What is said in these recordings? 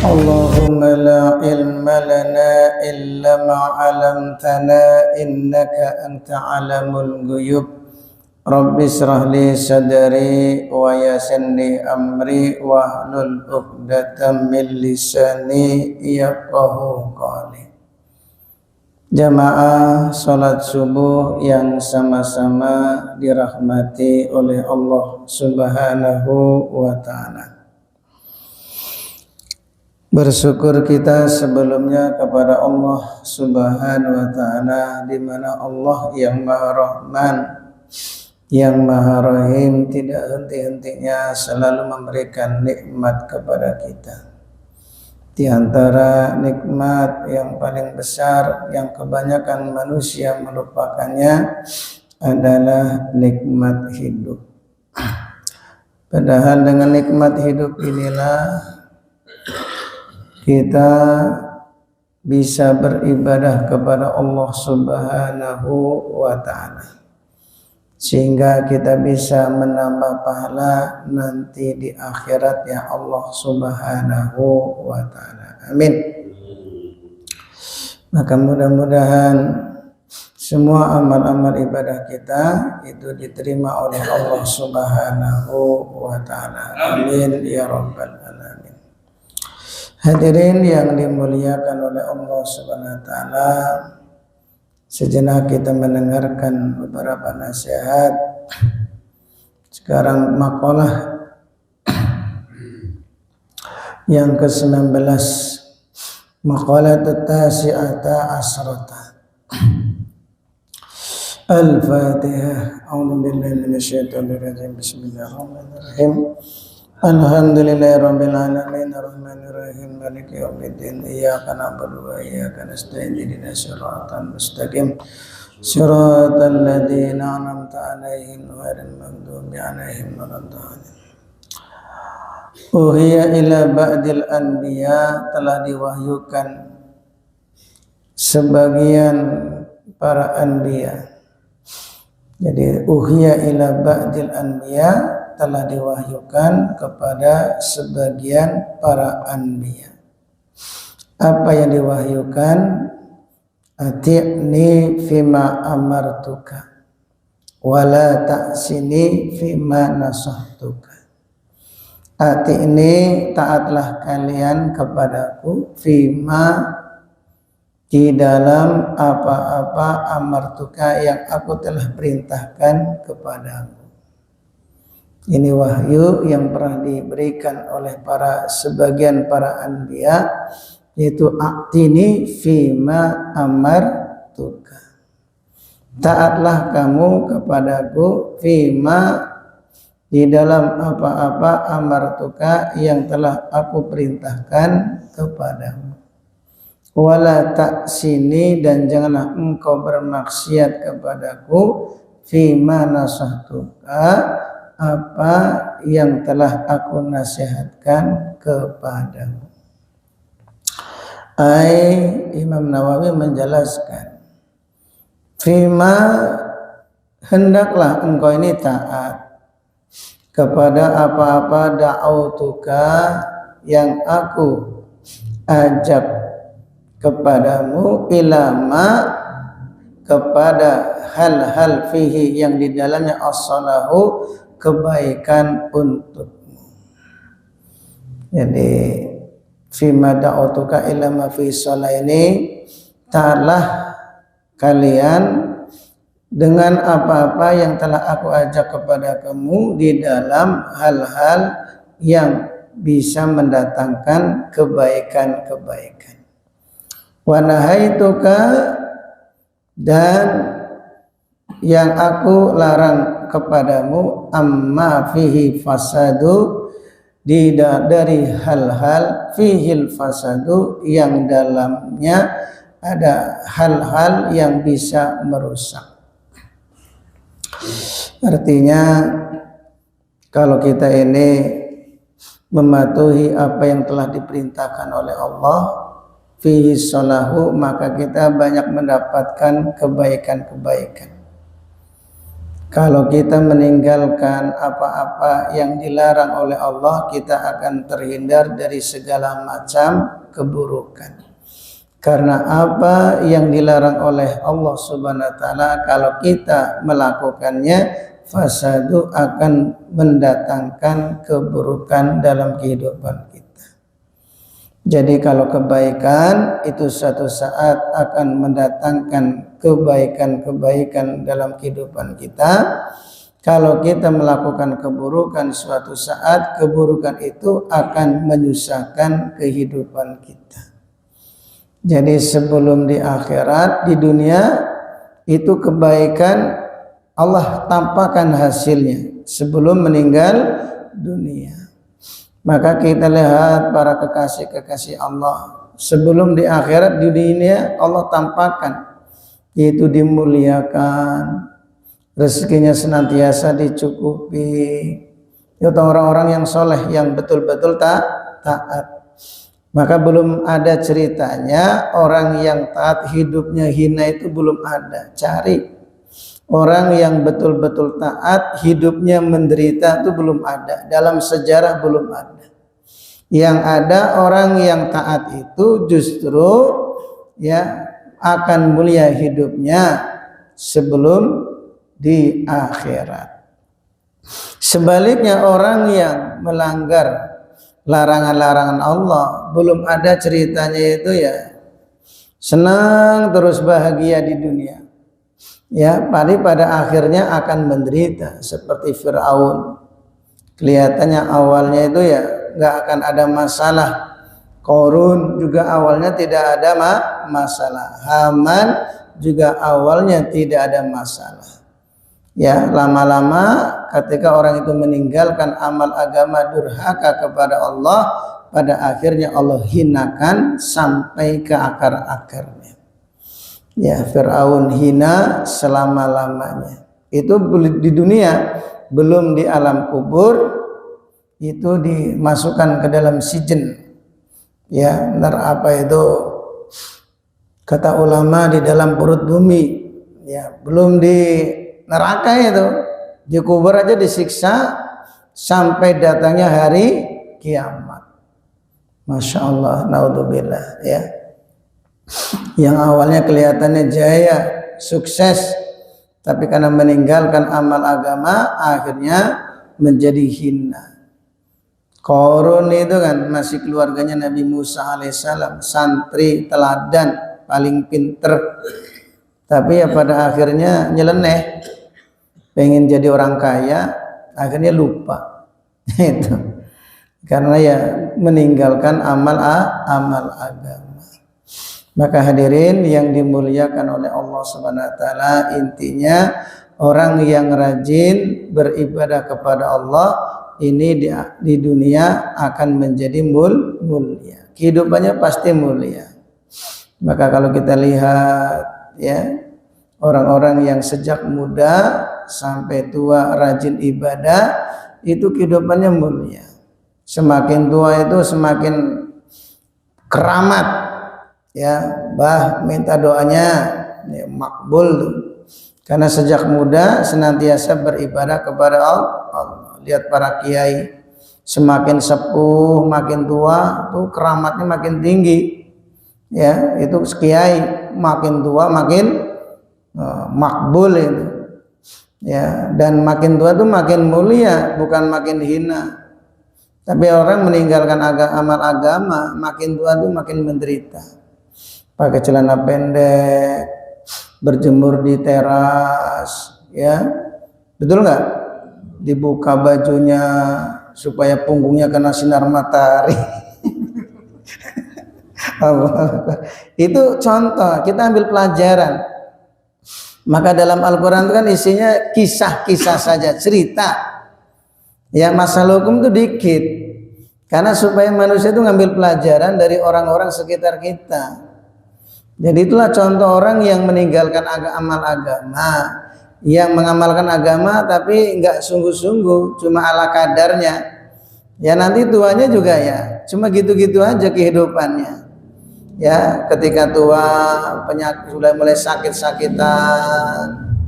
اللهم لا علم لنا إلا ما علمتنا إنك أنت علام الغيوب رب اشرح لي صدري ويسر لي أمري واحلل عقدة من لساني yafqahu qawli. Jamaah salat subuh yang sama-sama dirahmati oleh Allah Subhanahu wa ta'ala. Bersyukur kita sebelumnya kepada Allah Subhanahu wa ta'ala, di mana Allah yang Maha Rahman, yang Maha Rahim, tidak henti-hentinya selalu memberikan nikmat kepada kita. Di antara nikmat yang paling besar yang kebanyakan manusia melupakannya adalah nikmat hidup. Padahal dengan nikmat hidup inilah kita bisa beribadah kepada Allah Subhanahu wa ta'ala, sehingga kita bisa menambah pahala nanti di akhirat ya Allah Subhanahu wa ta'ala. Amin. Maka mudah-mudahan semua amal-amal ibadah kita itu diterima oleh Allah Subhanahu wa ta'ala. Amin ya rabbal alamin. Hadirin yang dimuliakan oleh Allah Subhanahu wa ta'ala, sejenak kita mendengarkan beberapa nasihat. Sekarang makalah yang ke-19, makalah tasi'ata asrata. Al-Fatihah. A'udzubillahi minasyaitonir rajim. Bismillahirrahmanirrahim. Alhamdulillahirabbil alamin arrahmanir rahim maliki yaumiddin iyyaka na'budu wa iyyaka nasta'in ihdinas siratal mustaqim siratal ladzina an'amta 'alaihim ghairil maghdubi 'alaihim waladdallin. Uhiya ila ba'dil anbiya, telah diwahyukan sebagian para anbiya. Jadi uhiya ila ba'dil anbiya, telah diwahyukan kepada sebagian para anbiya. Apa yang diwahyukan? Ati'ni fima amartuka wala ta'sini fima nasahtuka. Ati'ni, taatlah kalian kepadaku, fima, di dalam apa-apa amartuka yang aku telah perintahkan kepadamu. Ini wahyu yang pernah diberikan oleh sebagian para anbiya, yaitu a'tini fima amartuka. Taatlah kamu kepadaku fima, di dalam apa-apa amartuka yang telah aku perintahkan kepadamu. Wala ta'sini, dan janganlah engkau bermaksiat kepadaku, fima nasahtuka, apa yang telah aku nasihatkan kepadamu. Imam Nawawi menjelaskan, fima, hendaklah engkau ini taat kepada apa-apa da'autuka yang aku ajak kepadamu, ilama, kepada hal-hal fihi yang di dalamnya as-salahu, kebaikan untukmu. Jadi fima da'utuka ila ma fi shalah, ini taatlah kalian dengan apa-apa yang telah aku ajak kepada kamu di dalam hal-hal yang bisa mendatangkan kebaikan-kebaikan. Wa nahaituka, dan yang aku larang kepadamu, amma fihi fasadu, dari hal-hal fihil fasadu, yang dalamnya ada hal-hal yang bisa merusak. Artinya kalau kita ini mematuhi apa yang telah diperintahkan oleh Allah, fihi salahu, maka kita banyak mendapatkan kebaikan-kebaikan. Kalau kita meninggalkan apa-apa yang dilarang oleh Allah, kita akan terhindar dari segala macam keburukan. Karena apa yang dilarang oleh Allah Subhanahu wa taala, kalau kita melakukannya, fasadu akan mendatangkan keburukan dalam kehidupan kita. Jadi kalau kebaikan itu suatu saat akan mendatangkan kebaikan-kebaikan dalam kehidupan kita. Kalau kita melakukan keburukan, suatu saat keburukan itu akan menyusahkan kehidupan kita. Jadi sebelum di akhirat, di dunia itu kebaikan Allah tampakkan hasilnya sebelum meninggal dunia. Maka kita lihat para kekasih-kekasih Allah, sebelum di akhirat, di dunia Allah tampakkan, yaitu dimuliakan, rezekinya senantiasa dicukupi. Itu orang-orang yang soleh, yang betul-betul taat. Maka belum ada ceritanya orang yang taat hidupnya hina, itu belum ada. Cari orang yang betul-betul taat hidupnya menderita, itu belum ada. Dalam sejarah belum ada. Yang ada orang yang taat itu justru ya akan mulia hidupnya sebelum di akhirat. Sebaliknya orang yang melanggar larangan-larangan Allah, belum ada ceritanya itu ya senang terus bahagia di dunia. Ya, pada akhirnya akan menderita seperti Fir'aun. Kelihatannya awalnya itu ya nggak akan ada masalah. Qarun juga awalnya tidak ada masalah. Haman juga awalnya tidak ada masalah. Ya, lama-lama ketika orang itu meninggalkan amal agama, durhaka kepada Allah, pada akhirnya Allah hinakan sampai ke akar-akarnya. Ya, Fir'aun hina selama-lamanya. Itu di dunia, belum di alam kubur, itu dimasukkan ke dalam sijen. Ya, apa itu kata ulama, di dalam perut bumi. Ya, belum di neraka itu, di kubur aja disiksa sampai datangnya hari kiamat. Masya Allah, naudzubillah ya. Yang awalnya kelihatannya jaya, sukses, tapi karena meninggalkan amal agama akhirnya menjadi hina. Qarun itu kan masih keluarganya Nabi Musa alaihissalam, santri teladan, paling pinter, tapi ya pada akhirnya nyeleneh, pengen jadi orang kaya, akhirnya lupa itu karena ya meninggalkan amal agama. Maka hadirin yang dimuliakan oleh Allah Subhanahu wa taala, intinya orang yang rajin beribadah kepada Allah ini di dunia akan menjadi mulia. Kehidupannya pasti mulia. Maka kalau kita lihat ya, orang-orang yang sejak muda sampai tua rajin ibadah, itu kehidupannya mulia. Semakin tua itu semakin keramat. Ya, minta doanya ya, makbul tuh. Karena sejak muda senantiasa beribadah kepada Allah. Lihat para kiai, semakin sepuh, makin tua, tuh keramatnya makin tinggi. Ya, itu kiai makin tua makin makbul itu. Ya, dan makin tua tuh makin mulia, bukan makin hina. Tapi orang meninggalkan amal agama, makin tua tuh makin menderita. Pakai celana pendek, berjemur di teras, ya, betul nggak? Dibuka bajunya supaya punggungnya kena sinar matahari. Itu contoh, kita ambil pelajaran. Maka dalam Al-Quran itu kan isinya kisah-kisah saja, cerita. Ya, masalah hukum itu dikit. Karena supaya manusia itu ngambil pelajaran dari orang-orang sekitar kita. Jadi itulah contoh orang yang meninggalkan amal agama, yang mengamalkan agama tapi nggak sungguh-sungguh, cuma ala kadarnya. Ya nanti tuanya juga ya, cuma gitu-gitu aja kehidupannya. Ya ketika tua penyakit sudah mulai sakit-sakitan,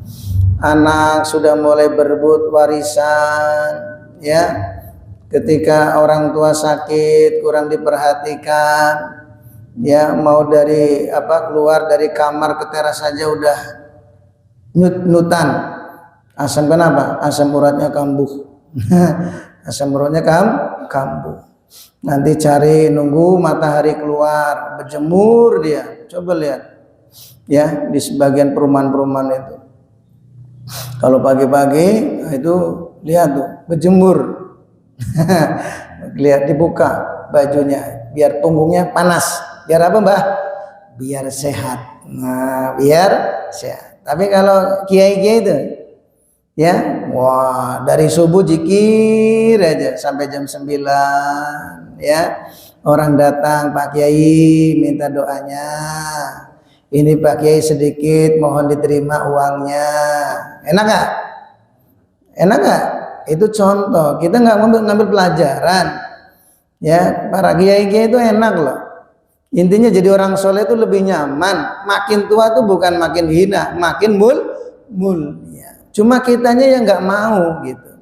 anak sudah mulai berebut warisan, ya. Ketika orang tua sakit, kurang diperhatikan, ya, mau dari keluar dari kamar ke teras saja udah nutan. Asam kenapa? Asam uratnya kambuh. Asam uratnya kambuh. Nanti cari nunggu matahari keluar, berjemur dia. Coba lihat, ya, di sebagian perumahan-perumahan itu. Kalau pagi-pagi itu lihat tuh berjemur. Lihat dibuka bajunya biar punggungnya panas. Biar apa, Mbah? Biar sehat. Nah, biar sehat. Tapi kalau kiai-kiai itu, ya, wah, dari subuh zikir aja sampai jam 9, ya. Orang datang, Pak Kiai minta doanya. Ini Pak Kiai sedikit, mohon diterima uangnya. Enak gak? Enak gak? Itu contoh. Kita nggak ngambil pelajaran. Ya, para kiai-kiai itu enak loh. Intinya jadi orang soleh itu lebih nyaman. Makin tua tuh bukan makin hina, makin mulia. Cuma kitanya yang nggak mau gitu.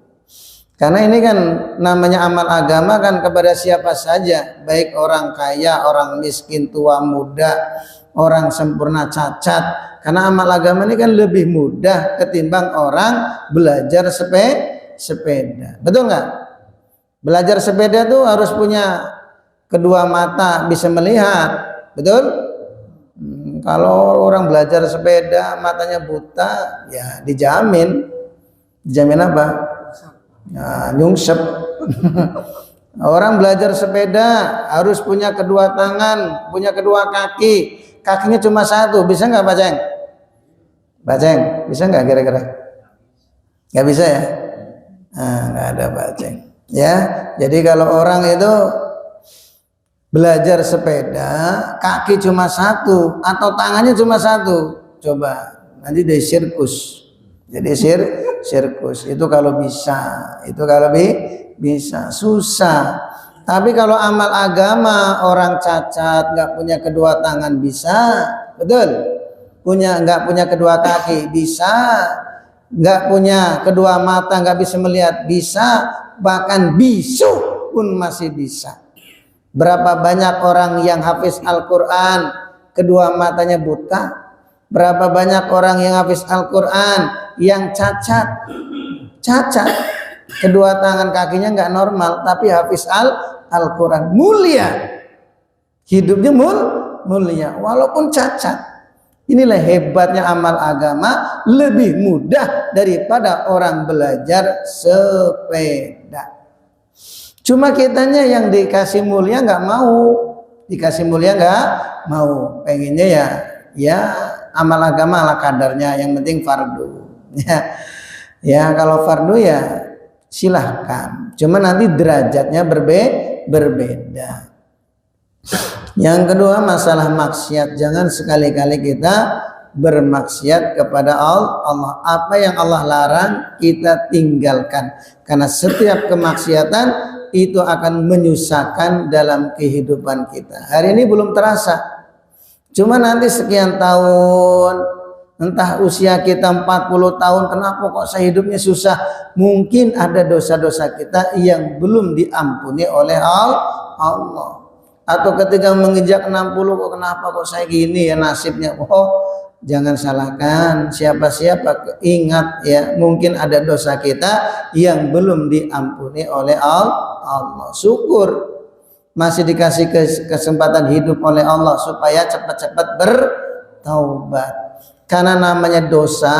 Karena ini kan namanya amal agama kan kepada siapa saja, baik orang kaya, orang miskin, tua, muda, orang sempurna, cacat. Karena amal agama ini kan lebih mudah ketimbang orang belajar sepeda. Betul nggak? Belajar sepeda tuh harus punya kedua mata, bisa melihat. Betul? Kalau orang belajar sepeda matanya buta, ya dijamin. Dijamin apa? Nah, nyungsep. Orang belajar sepeda harus punya kedua tangan, punya kedua kaki. Kakinya cuma satu, bisa nggak Baceng? Baceng, bisa nggak kira-kira? Nggak bisa ya? Nah, nggak ada Baceng. Ya, jadi kalau orang itu belajar sepeda, kaki cuma satu atau tangannya cuma satu, coba nanti dari sirkus. Jadi sirkus itu kalau bisa, susah. Tapi kalau amal agama, orang cacat nggak punya kedua tangan bisa, betul? Nggak punya kedua kaki bisa, nggak punya kedua mata nggak bisa melihat bisa, bahkan bisu pun masih bisa. Berapa banyak orang yang hafiz Al-Quran kedua matanya buta? Berapa banyak orang yang hafiz Al-Quran yang cacat kedua tangan kakinya nggak normal tapi hafiz Al-Quran, mulia hidupnya, mulia walaupun cacat. Inilah hebatnya amal agama, lebih mudah daripada orang belajar sepeda. Cuma kitanya yang dikasih mulia nggak mau, pengennya ya amal agama ala kadarnya, yang penting fardu. Ya kalau fardu ya silahkan, cuma nanti derajatnya berbeda. Yang kedua masalah maksiat, jangan sekali-kali kita bermaksiat kepada Allah. Apa yang Allah larang kita tinggalkan, karena setiap kemaksiatan itu akan menyusahkan dalam kehidupan kita. Hari ini belum terasa, cuma nanti sekian tahun, entah usia kita 40 tahun, kenapa kok saya hidupnya susah? Mungkin ada dosa-dosa kita yang belum diampuni oleh Allah. Atau ketika menginjak 60, kok kenapa kok saya gini ya nasibnya? Oh, jangan salahkan siapa-siapa, ingat ya, mungkin ada dosa kita yang belum diampuni oleh Allah. Syukur masih dikasih kesempatan hidup oleh Allah supaya cepat-cepat bertaubat. Karena namanya dosa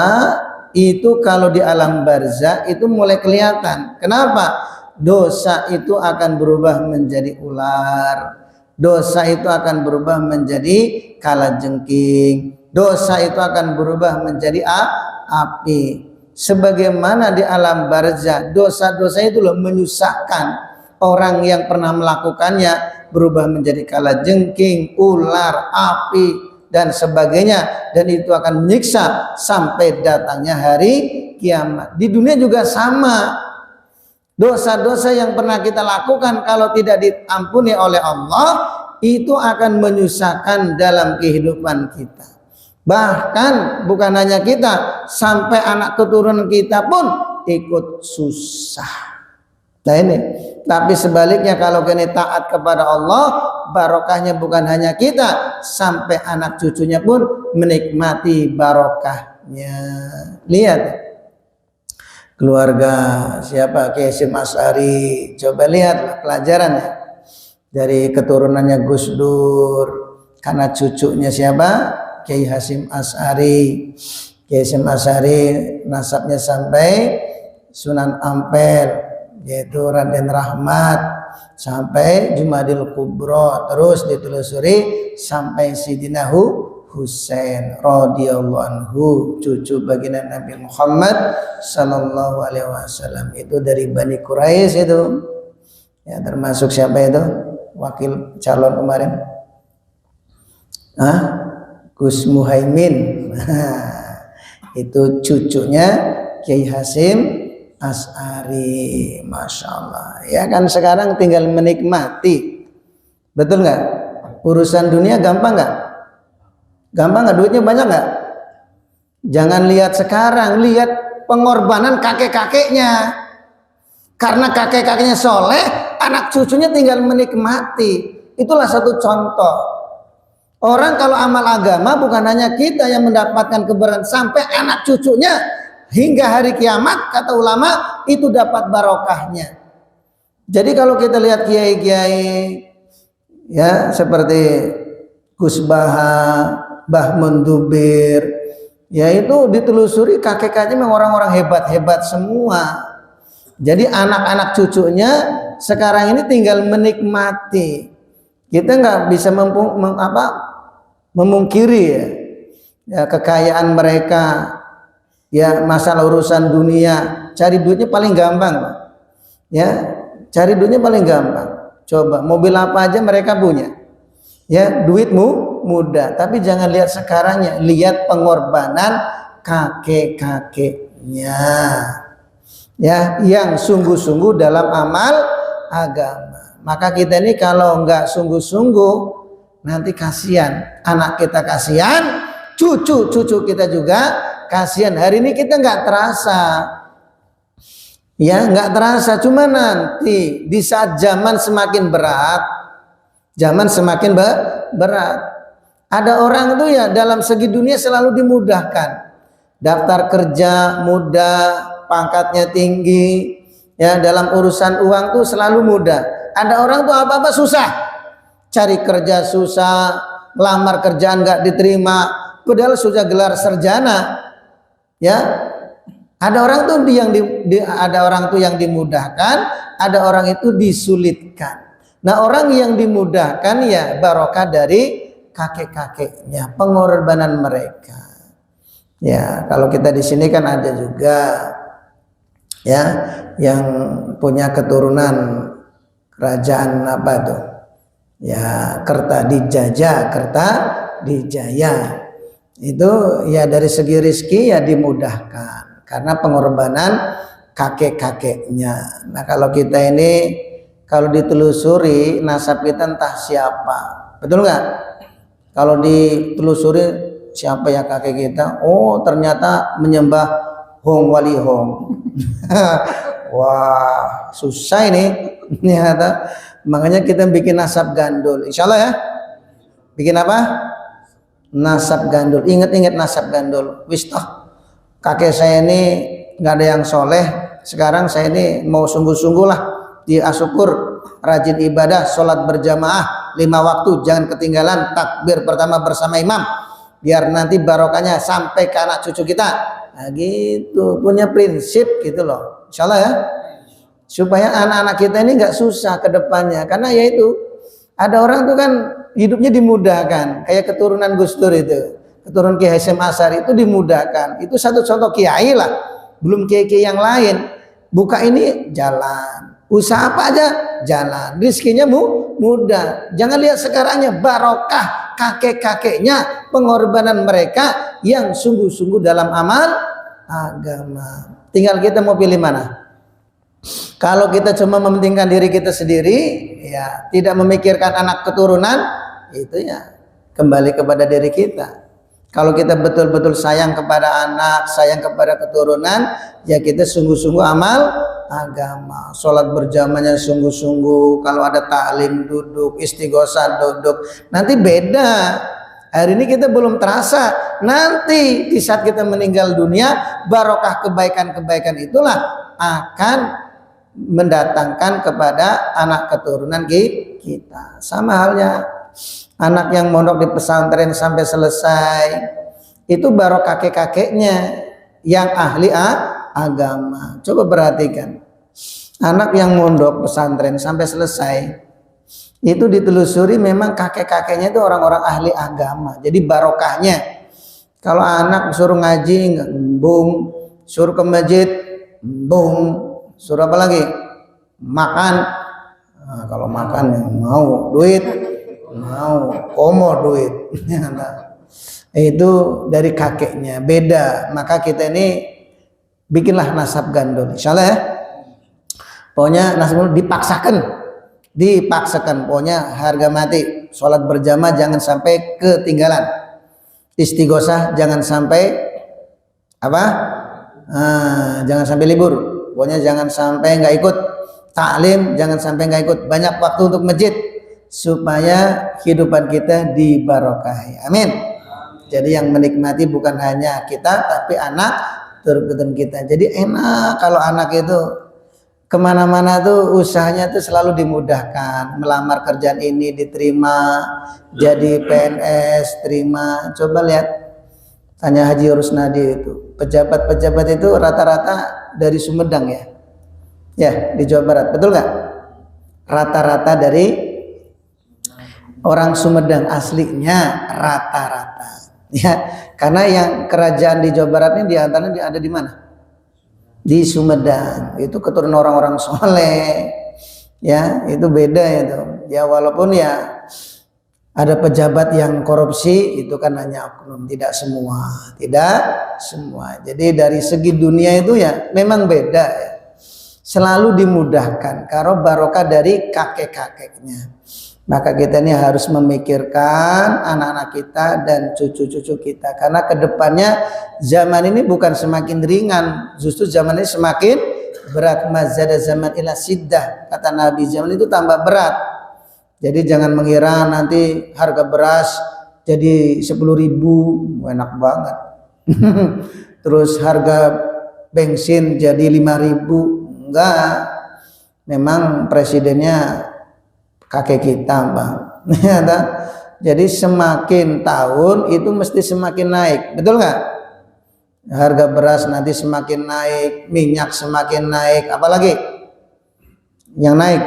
itu kalau di alam barzah itu mulai kelihatan. Kenapa? Dosa itu akan berubah menjadi ular. Dosa itu akan berubah menjadi kalajengking. Dosa itu akan berubah menjadi api. Sebagaimana di alam barzah, dosa-dosa itu loh menyusahkan. Orang yang pernah melakukannya berubah menjadi kalajengking, ular, api, dan sebagainya. Dan itu akan menyiksa sampai datangnya hari kiamat. Di dunia juga sama. Dosa-dosa yang pernah kita lakukan kalau tidak diampuni oleh Allah, itu akan menyusahkan dalam kehidupan kita. Bahkan bukan hanya kita, sampai anak keturunan kita pun ikut susah. Nah ini, tapi sebaliknya kalau kita taat kepada Allah, barokahnya bukan hanya kita, sampai anak cucunya pun menikmati barokahnya. Lihat keluarga siapa, Kiai Hasyim Asy'ari, coba lihat pelajarannya dari keturunannya Gus Dur, karena cucunya siapa, Kiai Hasyim Asy'ari. Kiai Hasyim Asy'ari nasabnya sampai Sunan Ampel, yaitu Raden Rahmat, sampai Jumadil Kubro, terus ditelusuri sampai Sidina Husain radhiyallahu anhu, cucu baginda Nabi Muhammad sallallahu alaihi wasallam. Itu dari Bani Quraisy itu. Ya, termasuk siapa itu? Wakil calon kemarin. Gus Muhaimin. Itu cucunya Kiai Hasyim Asy'ari, masya Allah. Ya kan sekarang tinggal menikmati, betul nggak? Urusan dunia gampang nggak? Gampang nggak? Duitnya banyak nggak? Jangan lihat sekarang, lihat pengorbanan kakek-kakeknya. Karena kakek-kakeknya soleh, anak cucunya tinggal menikmati. Itulah satu contoh. Orang kalau amal agama bukan hanya kita yang mendapatkan keberkahan, sampai anak cucunya hingga hari kiamat, kata ulama, itu dapat barokahnya. Jadi kalau kita lihat kiai-kiai ya seperti Gus Baha, Mbah Mundubir, ya itu ditelusuri kakek-kakeknya memang orang-orang hebat-hebat semua. Jadi anak-anak cucunya sekarang ini tinggal menikmati. Kita nggak bisa memungkiri ya kekayaan mereka. Ya masalah urusan dunia, cari duitnya paling gampang, ya cari duitnya paling gampang. Coba mobil apa aja mereka punya, ya duitmu mudah. Tapi jangan lihat sekarangnya, lihat pengorbanan kakek-kakeknya, ya yang sungguh-sungguh dalam amal agama. Maka kita ini kalau nggak sungguh-sungguh, nanti kasihan anak kita, kasihan cucu-cucu kita juga kasihan. Hari ini kita nggak terasa, ya nggak terasa. Cuma nanti di saat zaman semakin berat, berat, ada orang tuh ya dalam segi dunia selalu dimudahkan. Daftar kerja mudah, pangkatnya tinggi, ya dalam urusan uang tuh selalu mudah. Ada orang tuh apa-apa susah, cari kerja susah, lamar kerjaan nggak diterima, padahal sudah gelar sarjana. Ya, ada orang tuh ada orang tuh yang dimudahkan, ada orang itu disulitkan. Nah, orang yang dimudahkan ya barokah dari kakek-kakeknya, pengorbanan mereka. Ya, kalau kita di sini kan ada juga ya yang punya keturunan kerajaan apa tuh? Ya, Kertadijaya. Itu ya dari segi rizki ya dimudahkan karena pengorbanan kakek-kakeknya. Nah kalau kita ini kalau ditelusuri nasab kita entah siapa, betul nggak? Kalau ditelusuri siapa ya kakek kita, oh ternyata menyembah Hong Wali Hong. Wah susah ini ternyata. Makanya kita bikin nasab gandul, insya Allah ya. Bikin apa? Nasab gandul. Ingat-ingat nasab gandul. Wis toh kakek saya ini nggak ada yang soleh. Sekarang saya ini mau sungguh-sungguh lah di asyukur, rajin ibadah, sholat berjamaah 5 waktu, jangan ketinggalan takbir pertama bersama imam, biar nanti barokahnya sampai ke anak cucu kita. Nah gitu, punya prinsip gitu loh, insya Allah ya, supaya anak-anak kita ini nggak susah ke depannya. Karena ya itu ada orang tuh kan hidupnya dimudahkan, kayak keturunan Gus Dur itu, keturunan Kiai Hasyim Asy'ari itu dimudahkan. Itu satu contoh kiai lah, belum kiai-kiai yang lain. Buka ini jalan, usaha apa aja jalan, rizkinya mudah. Jangan lihat sekarangnya, barokah kakek-kakeknya, pengorbanan mereka yang sungguh-sungguh dalam amal agama. Tinggal kita mau pilih mana. Kalau kita cuma mementingkan diri kita sendiri, ya tidak memikirkan anak keturunan, itu ya kembali kepada diri kita. Kalau kita betul-betul sayang kepada anak, sayang kepada keturunan, ya kita sungguh-sungguh amal agama. Sholat berjamaahnya sungguh-sungguh. Kalau ada taklim duduk, istighosah duduk. Nanti beda. Hari ini kita belum terasa. Nanti di saat kita meninggal dunia, barokah kebaikan-kebaikan itulah akan mendatangkan kepada anak keturunan kita. Sama halnya anak yang mondok di pesantren sampai selesai, itu baru kakek-kakeknya yang ahli agama. Coba perhatikan, anak yang mondok pesantren sampai selesai, itu ditelusuri memang kakek-kakeknya itu orang-orang ahli agama. Jadi barokahnya, kalau anak suruh ngaji, bung, suruh ke masjid, bung, suruh apa lagi? Makan. Nah, kalau makan mau duit, mau komo duit. Itu dari kakeknya beda. Maka kita ini bikinlah nasab gandul, insyaallah ya. Pokoknya nasab dipaksakan, pokoknya harga mati. Sholat berjamaah jangan sampai ketinggalan, istighosah jangan sampai apa, jangan sampai libur, pokoknya jangan sampai nggak ikut taklim, jangan sampai nggak ikut, banyak waktu untuk masjid supaya kehidupan kita dibarokahi. Amin. Jadi yang menikmati bukan hanya kita, tapi anak turun kita. Jadi enak kalau anak itu kemana-mana tuh usahanya tuh selalu dimudahkan. Melamar kerjaan ini diterima, jadi PNS terima. Coba lihat, tanya Haji Rusnadi itu, pejabat-pejabat itu rata-rata dari Sumedang ya, ya di Jawa Barat, betul nggak? Rata-rata dari orang Sumedang aslinya, rata-rata. Ya, karena yang kerajaan di Jawa Barat ini diantaranya ada di mana? Di Sumedang. Itu keturunan orang-orang soleh. Ya, itu beda itu. Ya walaupun ya ada pejabat yang korupsi, itu kan hanya oknum, tidak semua, tidak semua. Jadi dari segi dunia itu ya memang beda ya. Selalu dimudahkan karena barokah dari kakek-kakeknya. Maka kita ini harus memikirkan anak-anak kita dan cucu-cucu kita, karena kedepannya zaman ini bukan semakin ringan, justru zaman ini semakin berat. Mazada zaman ila siddah, kata Nabi, zaman itu tambah berat. Jadi jangan mengira nanti harga beras jadi 10.000, enak banget. Terus harga bensin jadi 5.000, enggak. Memang presidennya kakek kita, Bang. Jadi semakin tahun itu mesti semakin naik, betul nggak? Harga beras nanti semakin naik, minyak semakin naik, apalagi yang naik?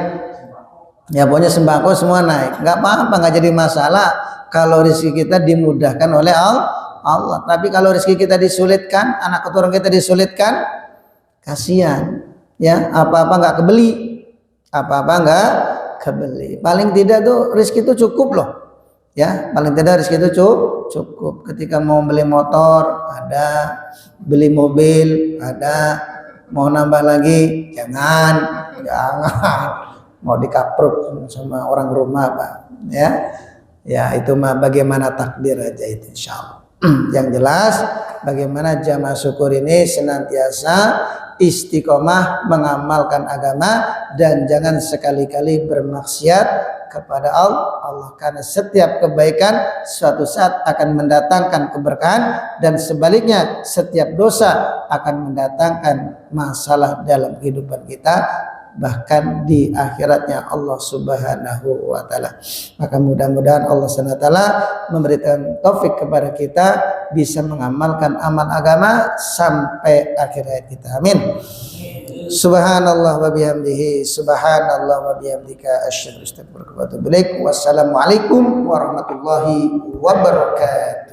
Ya pokoknya sembako semua naik. Nggak apa-apa, nggak jadi masalah kalau rezeki kita dimudahkan oleh Allah. Tapi kalau rezeki kita disulitkan, anak keturunan kita disulitkan, kasihan. Ya apa-apa nggak kebeli, apa-apa nggak kebeli. Paling tidak tuh rezeki itu cukup loh. Ya, paling tidak rezeki itu cukup. Ketika mau beli motor ada, beli mobil ada, mau nambah lagi jangan. Mau dikapruk sama orang rumah, Pak. Ya. Ya, itu mah bagaimana takdir aja itu insyaallah. Yang jelas bagaimana jamaah syukur ini senantiasa istiqomah mengamalkan agama dan jangan sekali-kali bermaksiat kepada Allah, karena setiap kebaikan suatu saat akan mendatangkan keberkahan dan sebaliknya setiap dosa akan mendatangkan masalah dalam kehidupan kita, bahkan di akhiratnya Allah Subhanahu wa taala. Maka mudah-mudahan Allah Subhanahu wa taala memberikan taufik kepada kita bisa mengamalkan amal agama sampai akhir hayat kita. Amin. Subhanallah wa bihamdihi, subhanallah wa bihamdika, asyhadu an la ilaha illa anta, astaghfiruka wa atubu ilaik. Wassalamualaikum warahmatullahi wabarakatuh.